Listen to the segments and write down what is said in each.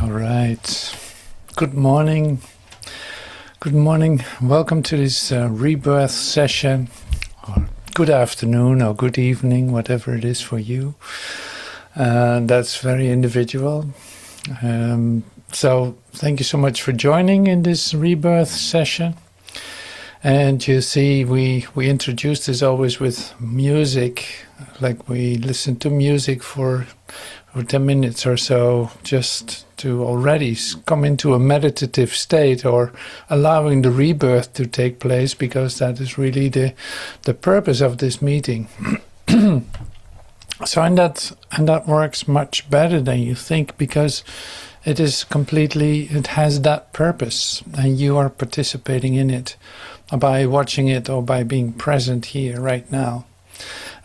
All right. Good morning. Good morning. Welcome to this Rebirth session. Or good afternoon or good evening, whatever it is for you. That's very individual. So thank you so much for joining in this Rebirth session. And you see, we introduce this always with music, like we listen to music for 10 minutes or so, just to already come into a meditative state or allowing the rebirth to take place, because that is really the purpose of this meeting. So and that works much better than you think, because it has that purpose, and you are participating in it by watching it or by being present here right now.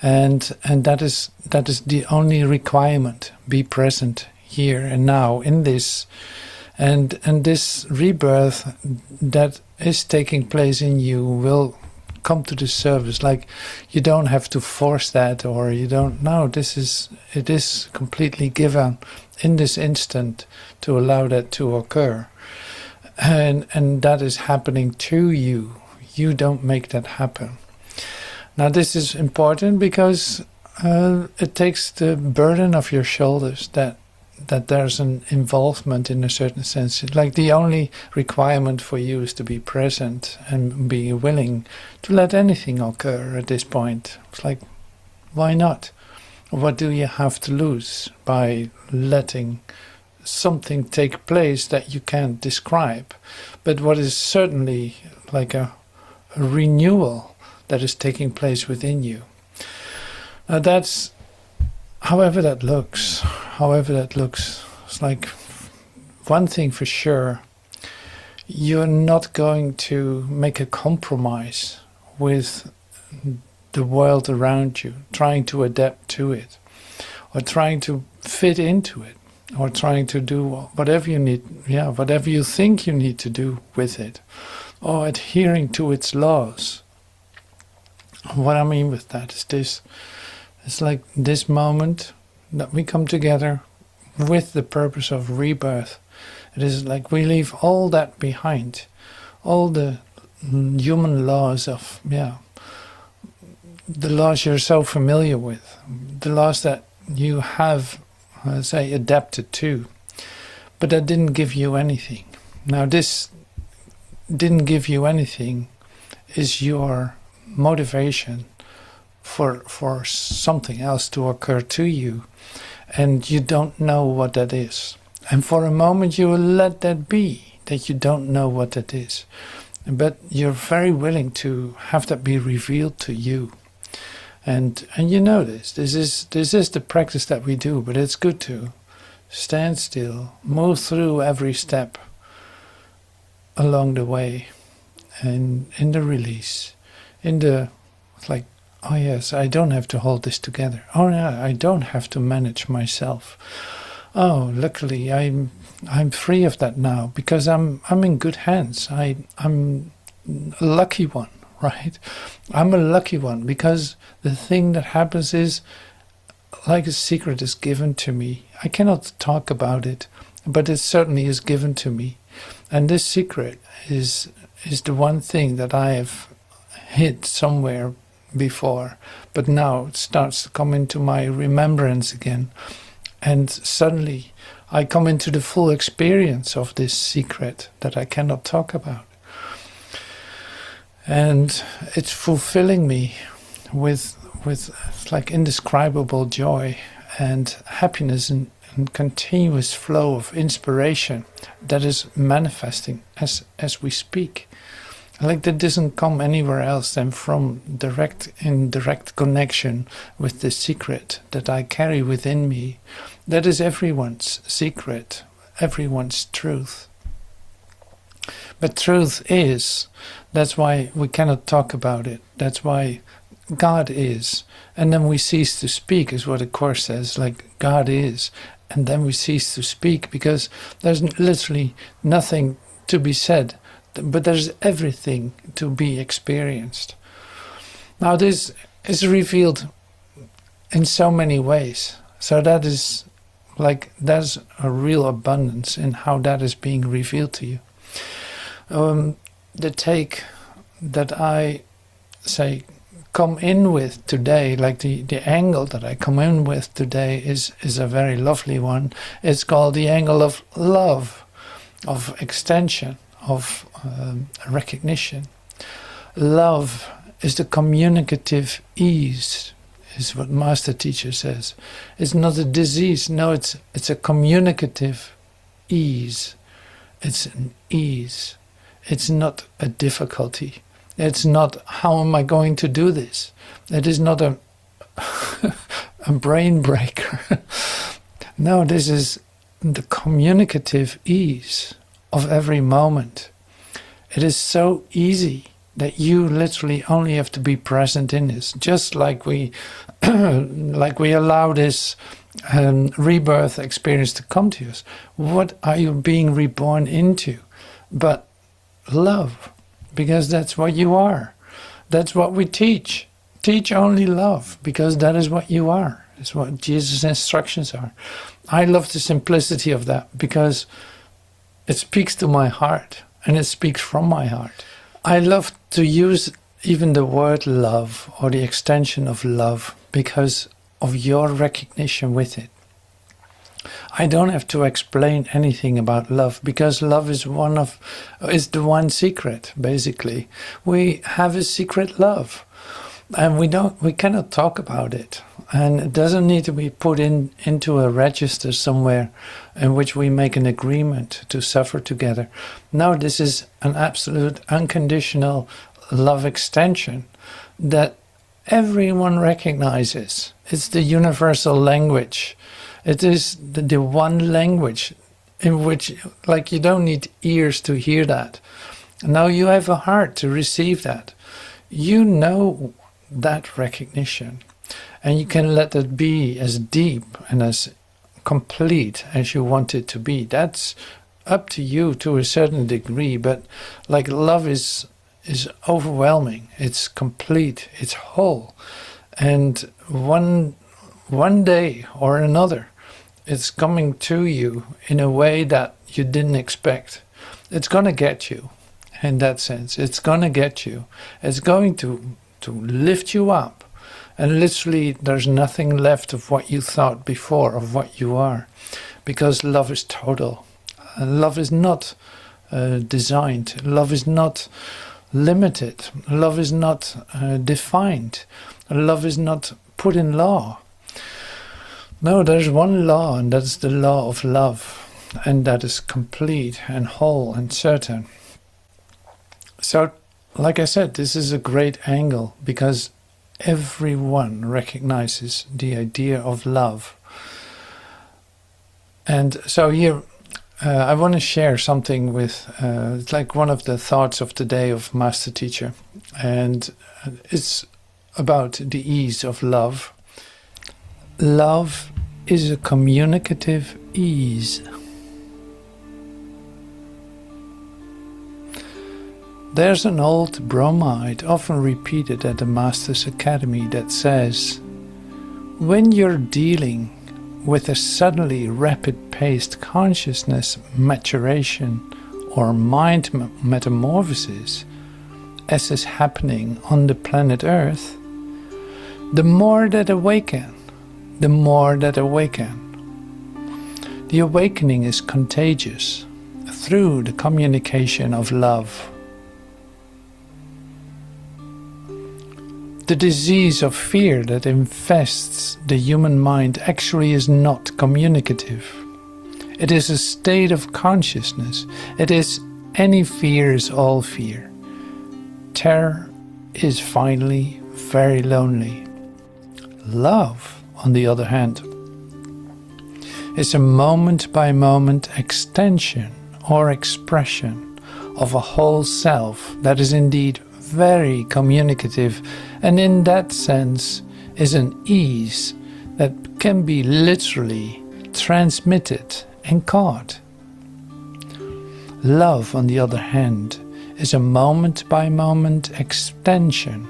And that is the only requirement. Be present here and now in this, and this rebirth that is taking place in you will come to the surface. Like, you don't have to force that, or you don't know. It is completely given in this instant to allow that to occur, and that is happening to you. You don't make that happen. Now this is important because it takes the burden off your shoulders that there's an involvement in a certain sense. Like, the only requirement for you is to be present and be willing to let anything occur at this point. It's like, why not? What do you have to lose by letting something take place that you can't describe, but what is certainly like a renewal that is taking place within you. Now that's, however that looks, it's like, one thing for sure, you're not going to make a compromise with the world around you, trying to adapt to it, or trying to fit into it, or trying to do whatever you need, whatever you think you need to do with it, or adhering to its laws. What I mean with that is this. It's like this moment that we come together with the purpose of rebirth. It is like we leave all that behind. All the human laws of, the laws you're so familiar with. The laws that you have, say, adapted to. But that didn't give you anything. Now this didn't give you anything is your motivation for something else to occur to you, and you don't know what that is, and for a moment you will let that be, that you don't know what that is, but you're very willing to have that be revealed to you. And you know this is the practice that we do, but it's good to stand still, move through every step along the way, and in the release, it's like, oh yes, I don't have to hold this together. Oh yeah, I don't have to manage myself. Oh, luckily I'm free of that now, because I'm in good hands. I'm a lucky one, right? I'm a lucky one, because the thing that happens is, like, a secret is given to me. I cannot talk about it, but it certainly is given to me. And this secret is the one thing that I have hid somewhere before, but now it starts to come into my remembrance again, and suddenly I come into the full experience of this secret that I cannot talk about, and it's fulfilling me with like indescribable joy and happiness, and continuous flow of inspiration that is manifesting as we speak. Like, that doesn't come anywhere else than from direct connection with the secret that I carry within me. That is everyone's secret, everyone's truth. But truth is, that's why we cannot talk about it. That's why God is. And then we cease to speak, is what the Course says, like, God is. And then we cease to speak, because there's literally nothing to be said, but there's everything to be experienced. Now this is revealed in so many ways. So that is Like there's a real abundance in how that is being revealed to you. The take that I say come in with today, like the angle that I come in with today is a very lovely one. It's called the angle of love, of extension, of recognition. Love is the communicative ease, is what Master Teacher says. It's not a disease, no, it's a communicative ease. It's an ease. It's not a difficulty. It's not, how am I going to do this? It is not a brain breaker. No, this is the communicative ease of every moment. It is so easy that you literally only have to be present in this. Just like we allow this rebirth experience to come to us. What are you being reborn into? But love. Because that's what you are. That's what we teach. Teach only love, because that is what you are. It's what Jesus' instructions are. I love the simplicity of that, because it speaks to my heart, and it speaks from my heart. I love to use even the word love, or the extension of love, because of your recognition with it. I don't have to explain anything about love, because love is the one secret, basically. We have a secret love, and we cannot talk about it. And it doesn't need to be put into a register somewhere in which we make an agreement to suffer together. No, this is an absolute unconditional love extension that everyone recognizes. It's the universal language. It is the one language in which, like, you don't need ears to hear that. Now you have a heart to receive that. You know that recognition. And you can let it be as deep and as complete as you want it to be. That's up to you to a certain degree. But like, love is overwhelming. It's complete. It's whole. And one day or another, it's coming to you in a way that you didn't expect. It's going to get you in that sense. It's going to get you. It's going to lift you up. And literally there's nothing left of what you thought before, of what you are. Because love is total. Love is not designed. Love is not limited. Love is not defined. Love is not put in law. No, there's one law, and that's the law of love, and that is complete and whole and certain. So, like I said, this is a great angle, because everyone recognizes the idea of love. And so here, I want to share something with, it's like one of the thoughts of the day of Master Teacher, and it's about the ease of love. Love is a communicative ease. There's an old bromide often repeated at the Master's Academy that says, when you're dealing with a suddenly rapid-paced consciousness maturation or mind metamorphosis, as is happening on the planet Earth, the more that awaken. The awakening is contagious through the communication of love. The disease of fear that infests the human mind actually is not communicative. It is a state of consciousness. It is any fear is all fear. Terror is finally very lonely. Love, on the other hand, is a moment-by-moment extension or expression of a whole self that is indeed very communicative, and in that sense is an ease that can be literally transmitted and caught. Love, on the other hand, is a moment-by-moment extension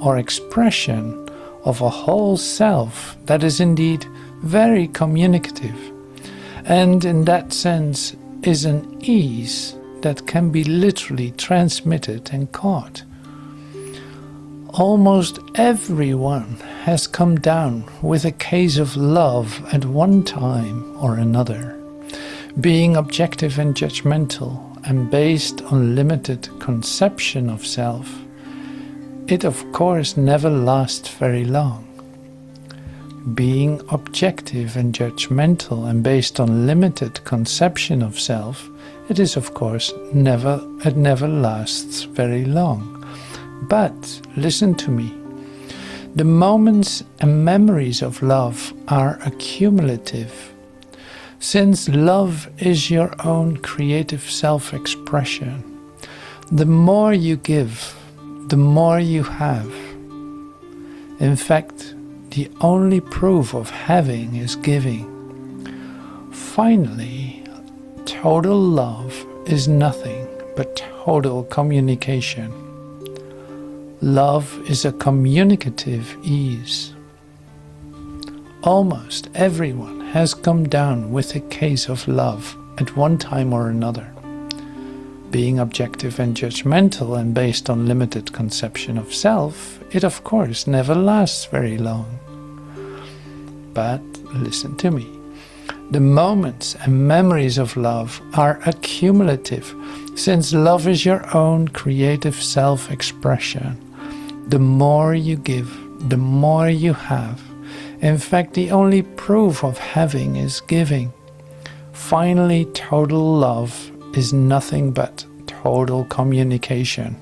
or expression of a whole self that is indeed very communicative, and in that sense is an ease that can be literally transmitted and caught. Almost everyone has come down with a case of love at one time or another, being objective and judgmental and based on limited conception of self. It of course never lasts very long. Being objective and judgmental and based on limited conception of self, it is of course never lasts very long. But listen to me. The moments and memories of love are accumulative. Since love is your own creative self-expression, the more you give, the more you have. In fact, the only proof of having is giving. Finally, total love is nothing but total communication. Love is a communicative ease. Almost everyone has come down with a case of love at one time or another. Being objective and judgmental and based on limited conception of self, it of course never lasts very long. But listen to me. The moments and memories of love are accumulative, since love is your own creative self-expression. The more you give, the more you have. In fact, the only proof of having is giving. Finally, total love is nothing but total communication.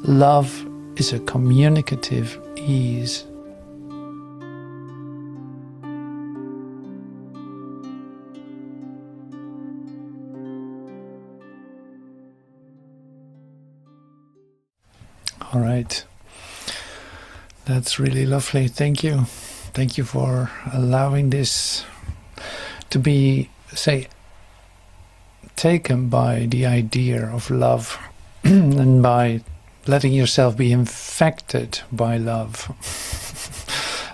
Love is a communicative ease. All right. That's really lovely. Thank you. Thank you for allowing this to be, say, taken by the idea of love and by letting yourself be infected by love.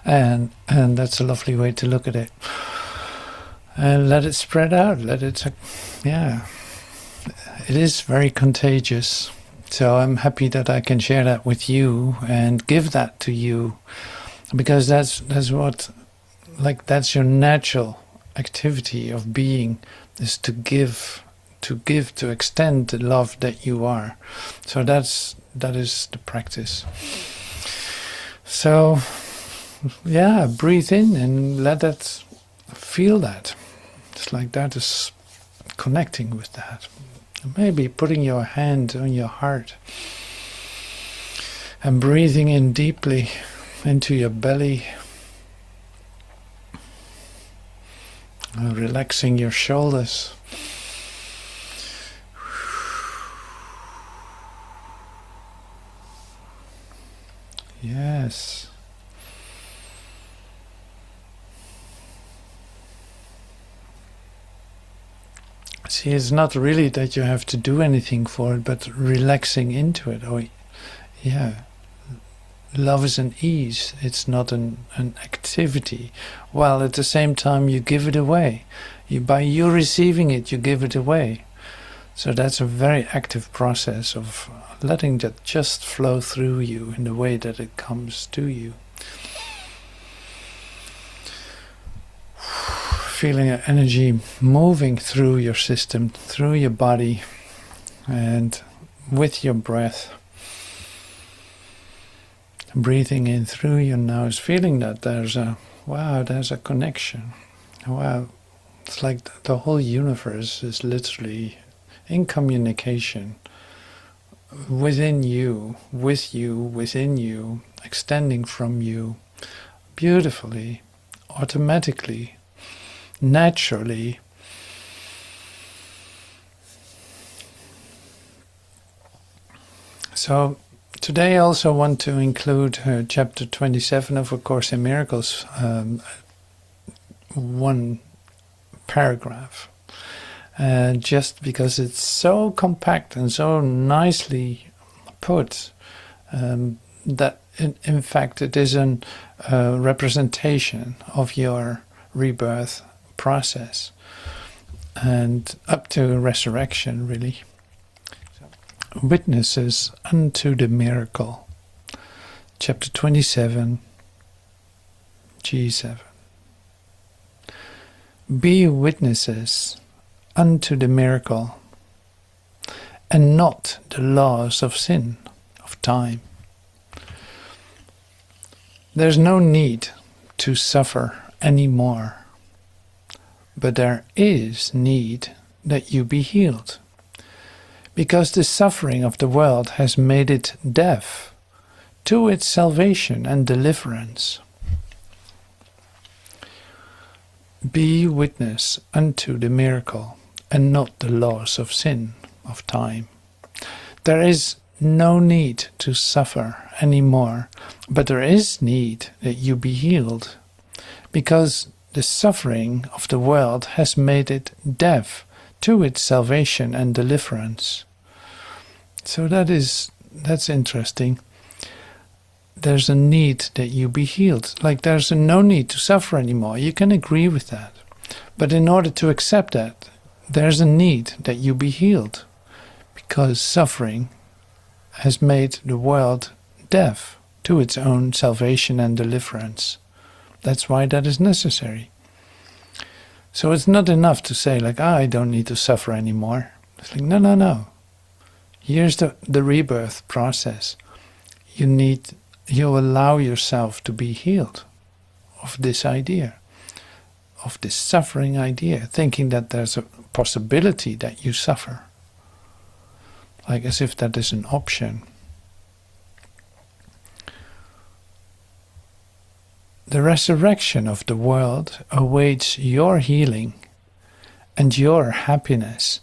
and that's a lovely way to look at it. And let it spread out. Let it, yeah. It is very contagious. So I'm happy that I can share that with you and give that to you, because that's what, like, that's your natural activity of being, is to give, to extend the love that you are. So that is the practice. So yeah, breathe in and let that, feel that. It's like that is connecting with that. Maybe putting your hand on your heart and breathing in deeply into your belly, relaxing your shoulders. Yes. See, it's not really that you have to do anything for it, but relaxing into it. Oh, yeah. Love is an ease. It's not an activity. While at the same time you give it away. By you receiving it, you give it away. So that's a very active process of letting that just flow through you in the way that it comes to you. Feeling your energy moving through your system, through your body, and with your breath. Breathing in through your nose, feeling that there's a connection. Wow, it's like the whole universe is literally in communication within you, with you, within you, extending from you, beautifully, automatically, naturally. So today I also want to include chapter 27 of A Course in Miracles, one paragraph, just because it's so compact and so nicely put, that in fact it is a representation of your rebirth process. and up to resurrection, really. Witnesses unto the miracle. Chapter 27, G7. Be witnesses unto the miracle, and not the laws of sin, of time. There's no need to suffer anymore, but there is need that you be healed, because the suffering of the world has made it deaf to its salvation and deliverance. Be witness unto the miracle, and not the laws of sin, of time. There is no need to suffer anymore, but there is need that you be healed, because the suffering of the world has made it deaf to its salvation and deliverance. So that's interesting. There's a need that you be healed. Like there's no need to suffer anymore. You can agree with that. But in order to accept that, there's a need that you be healed, because suffering has made the world deaf to its own salvation and deliverance. That's why that is necessary. So it's not enough to say like, I don't need to suffer anymore. It's like, no. Here's the rebirth process. You allow yourself to be healed of this idea, of this suffering idea, thinking that there's a possibility that you suffer. Like as if that is an option. The resurrection of the world awaits your healing and your happiness,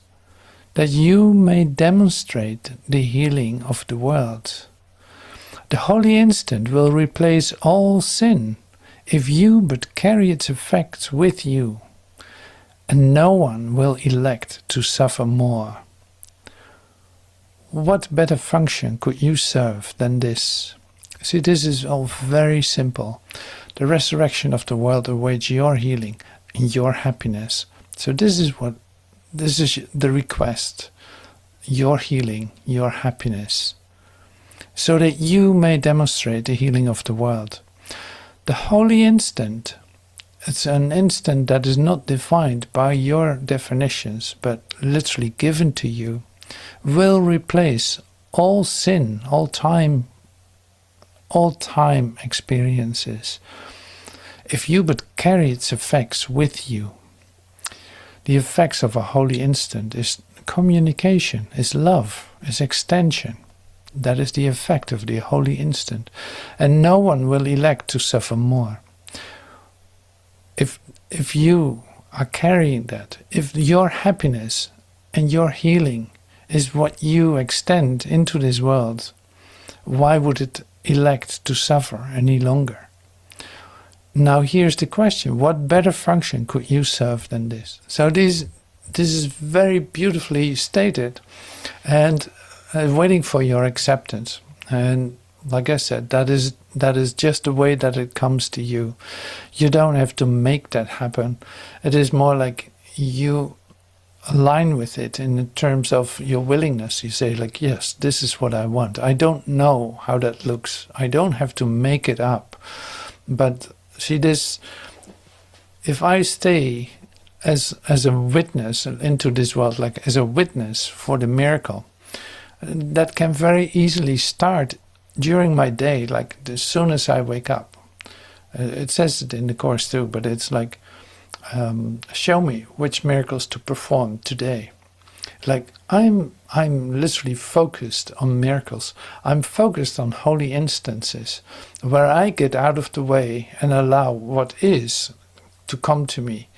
that you may demonstrate the healing of the world. The holy instant will replace all sin if you but carry its effects with you, and no one will elect to suffer more. What better function could you serve than this? See, this is all very simple. The resurrection of the world awaits your healing and your happiness. So this is the request, your healing, your happiness, so that you may demonstrate the healing of the world. The holy instant, it's an instant that is not defined by your definitions, but literally given to you, will replace all sin, all time experiences, if you but carry its effects with you. The effects of a holy instant is communication, is love, is extension. That is the effect of the holy instant. And no one will elect to suffer more. If you are carrying that, if your happiness and your healing is what you extend into this world, why would it elect to suffer any longer? Now here's the question, what better function could you serve than this? So this is very beautifully stated, and waiting for your acceptance. And like I said, that is just the way that it comes to you. You don't have to make that happen. It is more like you align with it in terms of your willingness. You say like, yes, this is what I want. I don't know how that looks. I don't have to make it up. But see this, if I stay as a witness into this world, like as a witness for the miracle, that can very easily start during my day, like as soon as I wake up. It says it in the course too, but it's like, show me which miracles to perform today. Like I'm literally focused on miracles. I'm focused on holy instances where I get out of the way and allow what is to come to me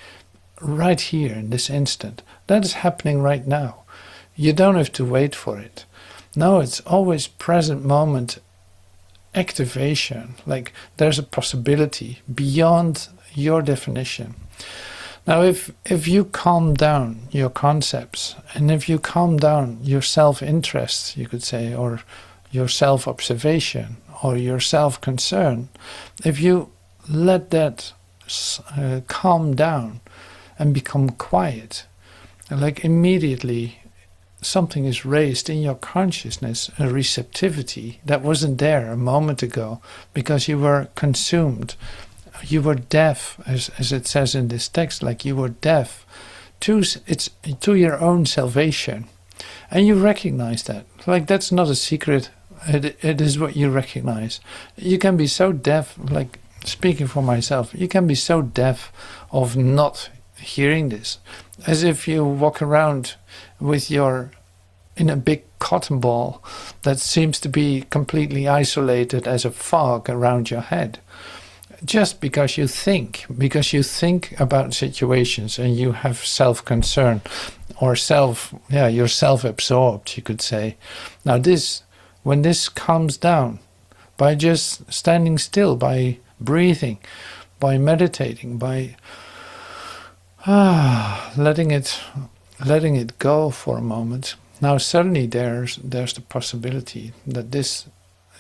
right here in this instant. That is happening right now. You don't have to wait for it. No, it's always present moment activation. Like there's a possibility beyond your definition. Now, if you calm down your concepts, and if you calm down your self-interest, you could say, or your self-observation, or your self-concern, if you let that calm down and become quiet, like immediately something is raised in your consciousness, a receptivity that wasn't there a moment ago because you were consumed. You were deaf, as it says in this text, like you were deaf to your own salvation. And you recognize that. Like, that's not a secret. It is what you recognize. You can be so deaf, like speaking for myself, you can be so deaf of not hearing this. As if you walk around with in a big cotton ball that seems to be completely isolated as a fog around your head. Just because you think about situations and you have self-concern or you're self-absorbed, you could say. Now when this calms down, by just standing still, by breathing, by meditating, by letting it go for a moment, now suddenly there's the possibility that this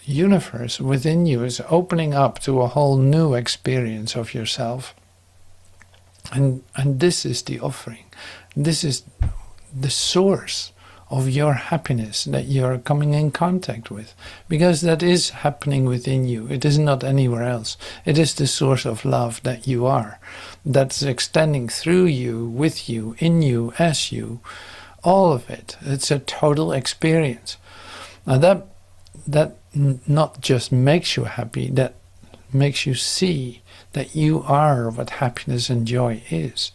universe within you is opening up to a whole new experience of yourself. And this is the offering. This is the source of your happiness that you're coming in contact with. Because that is happening within you. It is not anywhere else. It is the source of love that you are. That's extending through you, with you, in you, as you. All of it. It's a total experience. Now that not just makes you happy, that makes you see that you are what happiness and joy is.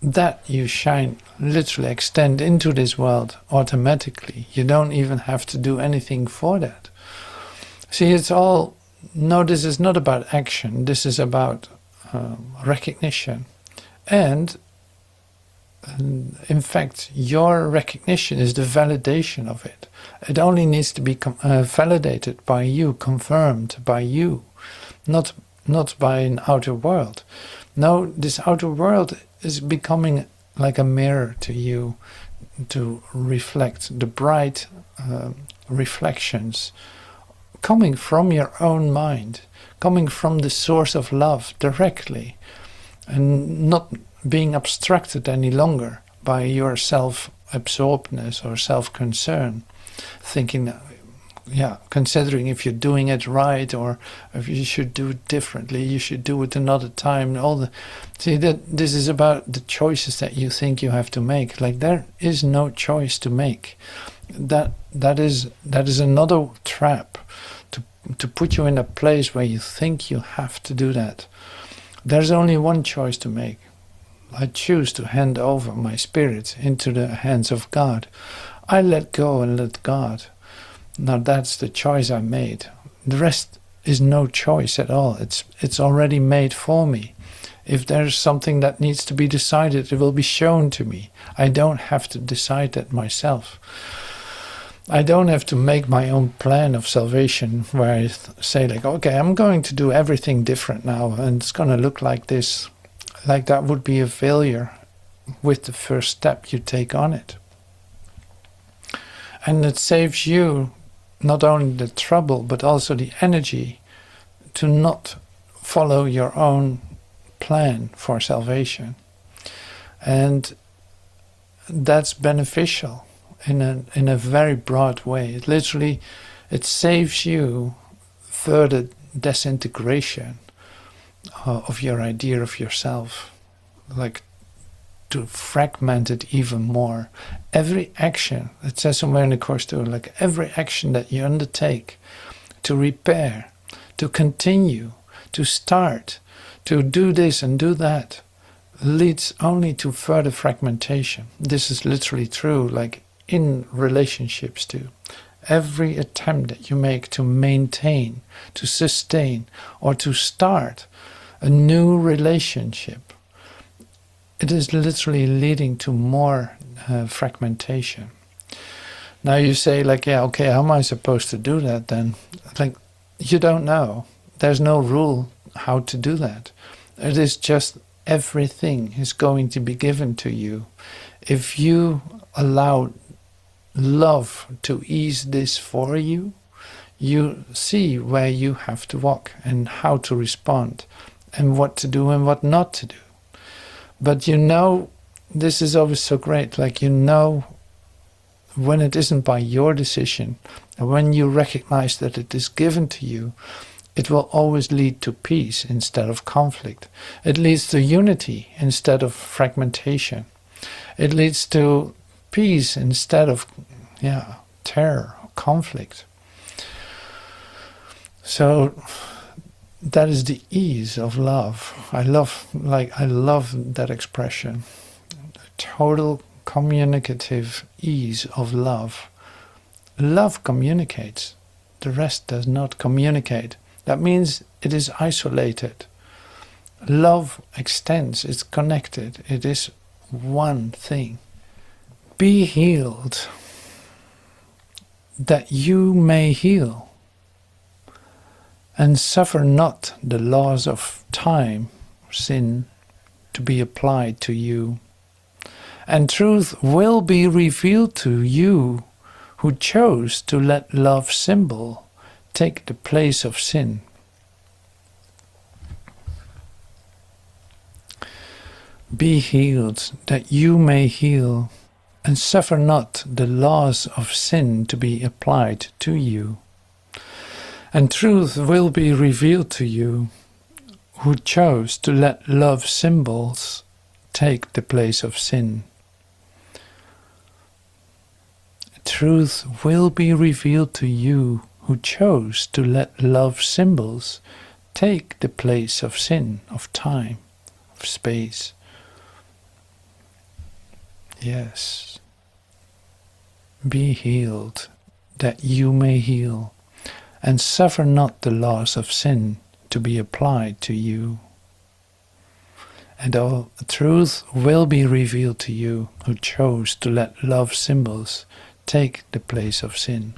That you shine, literally extend into this world automatically. You don't even have to do anything for that. See, this is not about action. This is about recognition. And in fact, your recognition is the validation of it. It only needs to be validated by you, confirmed by you, not by an outer world. No, this outer world is becoming like a mirror to you to reflect the bright reflections coming from your own mind, coming from the source of love directly, and not being obstructed any longer by your self-absorbedness or self-concern, thinking, considering if you're doing it right or if you should do it differently, you should do it another time. See, that this is about the choices that you think you have to make. Like, there is no choice to make. That is another trap to put you in a place where you think you have to do that. There's only one choice to make. I choose to hand over my spirit into the hands of God. I let go and let God. Now that's the choice I made. The rest is no choice at all. It's already made for me. If there's something that needs to be decided, it will be shown to me. I don't have to decide that myself. I don't have to make my own plan of salvation where I say like, okay, I'm going to do everything different now and it's going to look like this. Like, that would be a failure with the first step you take on it. And it saves you not only the trouble, but also the energy to not follow your own plan for salvation. And that's beneficial in a very broad way. It saves you further disintegration of your idea of yourself, like to fragment it even more. Every action, it says somewhere in the course too, like every action that you undertake to repair, to continue, to start, to do this and do that, leads only to further fragmentation. This is literally true, like in relationships too. Every attempt that you make to maintain, to sustain, or to start a new relationship, it is literally leading to more fragmentation. Now you say like, yeah, okay, how am I supposed to do that then? Like, you don't know. There's no rule how to do that. It is just everything is going to be given to you. If you allow love to ease this for you, you see where you have to walk and how to respond and what to do and what not to do. But you know this is always so great. Like, you know, when it isn't by your decision, and when you recognize that it is given to you, it will always lead to peace instead of conflict. It leads to unity instead of fragmentation. It leads to peace instead of, terror or conflict. So that is the ease of love. I love that expression. Total communicative ease of love. Love communicates. The rest does not communicate. That means it is isolated. Love extends, it's connected, it is one thing. Be healed, that you may heal, and suffer not the laws of time, sin, to be applied to you. And truth will be revealed to you who chose to let love's symbol take the place of sin. Be healed, that you may heal, and suffer not the laws of sin to be applied to you. And truth will be revealed to you, who chose to let love's symbols take the place of sin. Truth will be revealed to you, who chose to let love's symbols take the place of sin, of time, of space. Yes. Be healed, that you may heal, and suffer not the laws of sin to be applied to you. And all truth will be revealed to you, who chose to let love's symbols take the place of sin.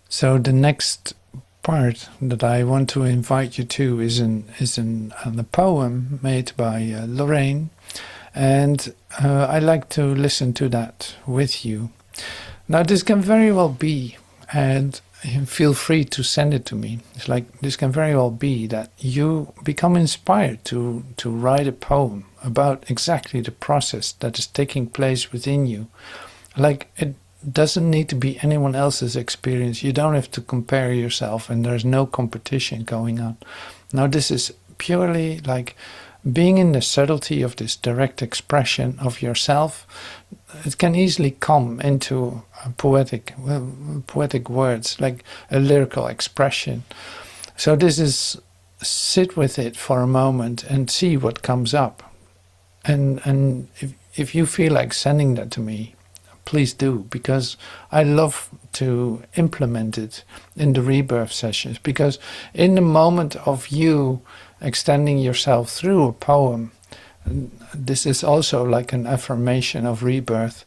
So the next part that I want to invite you to is a poem made by Lorraine, and I like to listen to that with you. Now this can very well be, and feel free to send it to me. It's like, this can very well be that you become inspired to write a poem about exactly the process that is taking place within you. Like, it doesn't need to be anyone else's experience. You don't have to compare yourself, and there's no competition going on. Now this is purely like being in the subtlety of this direct expression of yourself. It can easily come into poetic words, like a lyrical expression. So this is, sit with it for a moment and see what comes up. And if you feel like sending that to me, please do, because I love to implement it in the Rebirth sessions. Because in the moment of you extending yourself through a poem, this is also like an affirmation of rebirth.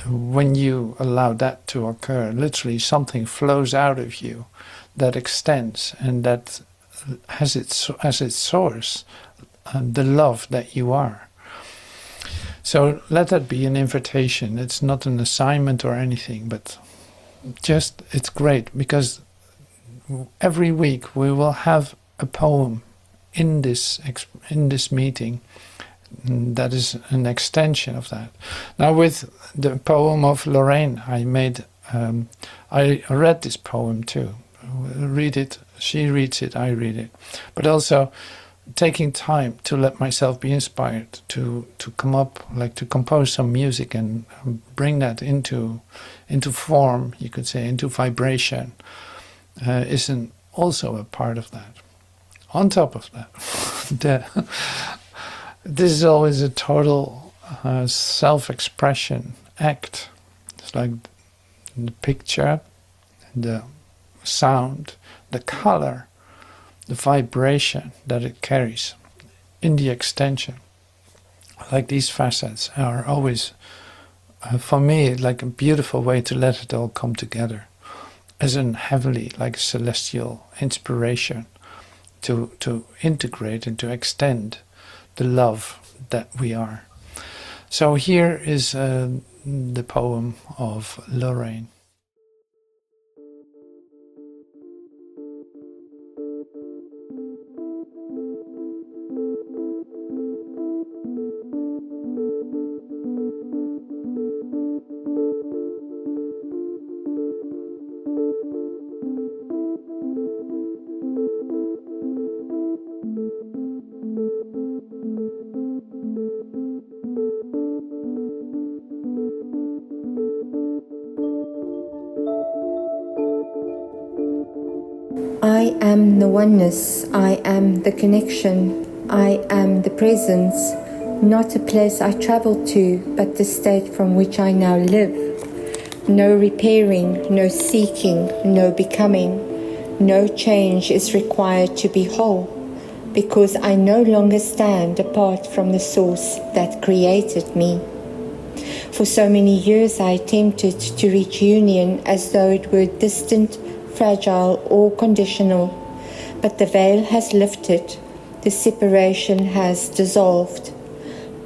When you allow that to occur, literally something flows out of you that extends and that has its source the love that you are. So let that be an invitation. It's not an assignment or anything, but just, it's great, because every week we will have a poem in this meeting that is an extension of that. Now with the poem of Lorraine, I read this poem too. Read it, she reads it, I read it. But also taking time to let myself be inspired to come up, like to compose some music and bring that into form, you could say, into vibration, is also a part of that. On top of that, this is always a total self-expression act. It's like the picture, the sound, the color, the vibration that it carries in the extension. Like, these facets are always, for me, like a beautiful way to let it all come together as an heavenly, like celestial inspiration to integrate and to extend the love that we are. So here is the poem of Lorraine. am the oneness, I am the connection, I am the presence, not a place I travel to, but the state from which I now live. No repairing, no seeking, no becoming, no change is required to be whole, because I no longer stand apart from the source that created me. For so many years I attempted to reach union as though it were distant, fragile or conditional, but the veil has lifted, the separation has dissolved.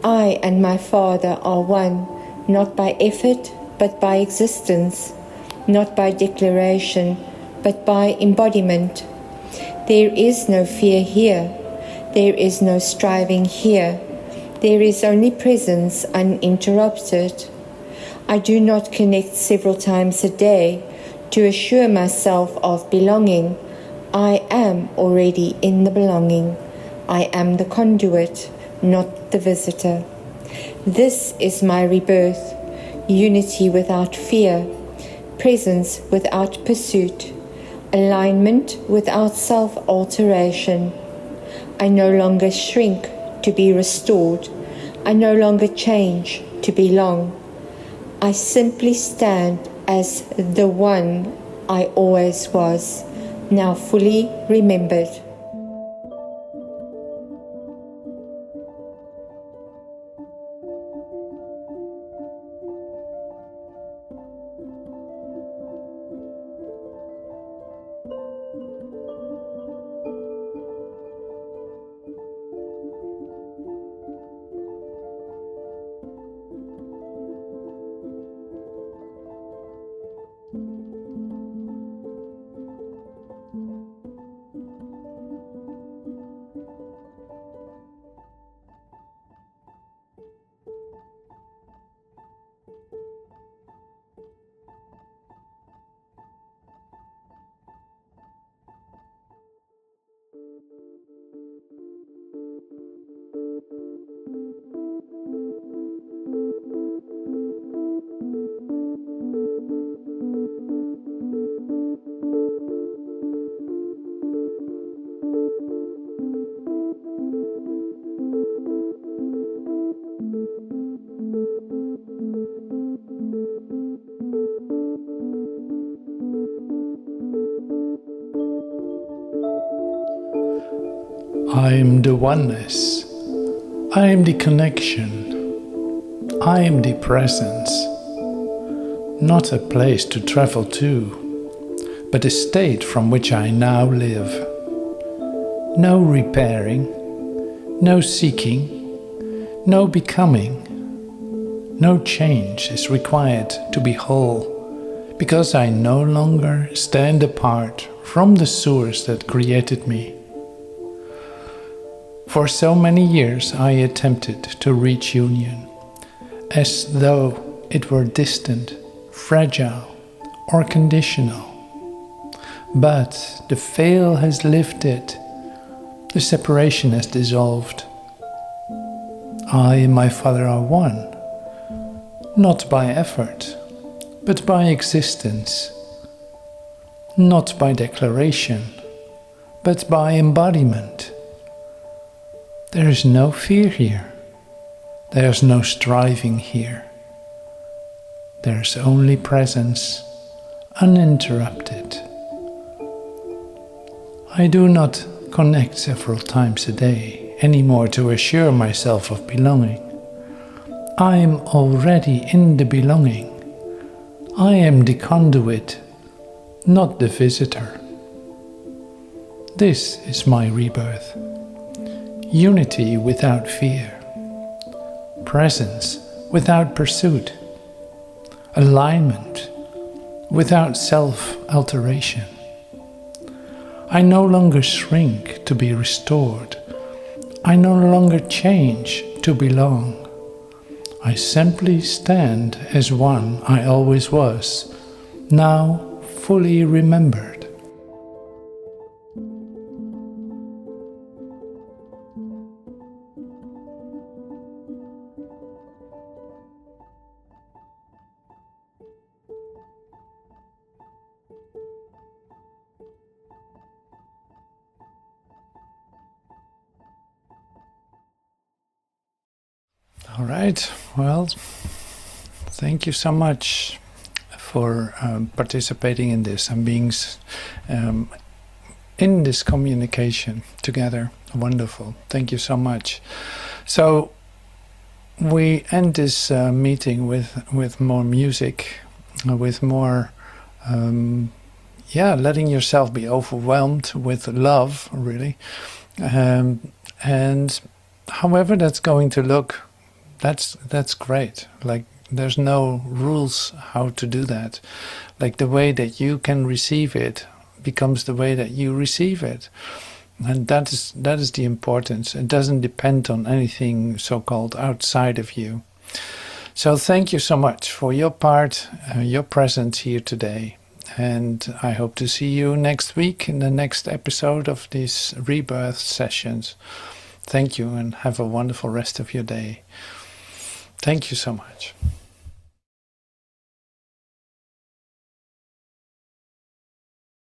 I and my Father are one, not by effort, but by existence, not by declaration, but by embodiment. There is no fear here, there is no striving here, there is only presence uninterrupted. I do not connect several times a day to assure myself of belonging. I am already in the belonging. I am the conduit, not the visitor. This is my rebirth, unity without fear, presence without pursuit, alignment without self-alteration. I no longer shrink to be restored. I no longer change to belong. I simply stand as the one I always was, now fully remembered. I am the oneness. I am the connection. I am the presence. Not a place to travel to, but a state from which I now live. No repairing, no seeking, no becoming. No change is required to be whole, because I no longer stand apart from the source that created me. For so many years I attempted to reach union, as though it were distant, fragile, or conditional. But the veil has lifted, the separation has dissolved. I and my Father are one, not by effort, but by existence, not by declaration, but by embodiment. There is no fear here. There is no striving here. There is only presence, uninterrupted. I do not connect several times a day anymore to assure myself of belonging. I am already in the belonging. I am the conduit, not the visitor. This is my rebirth. Unity without fear, presence without pursuit, alignment without self-alteration. I no longer shrink to be restored. I no longer change to belong. I simply stand as one I always was, now fully remembered. All right. Well, thank you so much for participating in this and being in this communication together. Wonderful. Thank you so much. So we end this meeting with more music, with more, letting yourself be overwhelmed with love, really. And however that's going to look, that's great. Like, there's no rules how to do that. Like, the way that you can receive it becomes the way that you receive it. And that is the importance. It doesn't depend on anything so-called outside of you. So thank you so much for your part, your presence here today. And I hope to see you next week in the next episode of these Rebirth sessions. Thank you, and have a wonderful rest of your day. Thank you so much.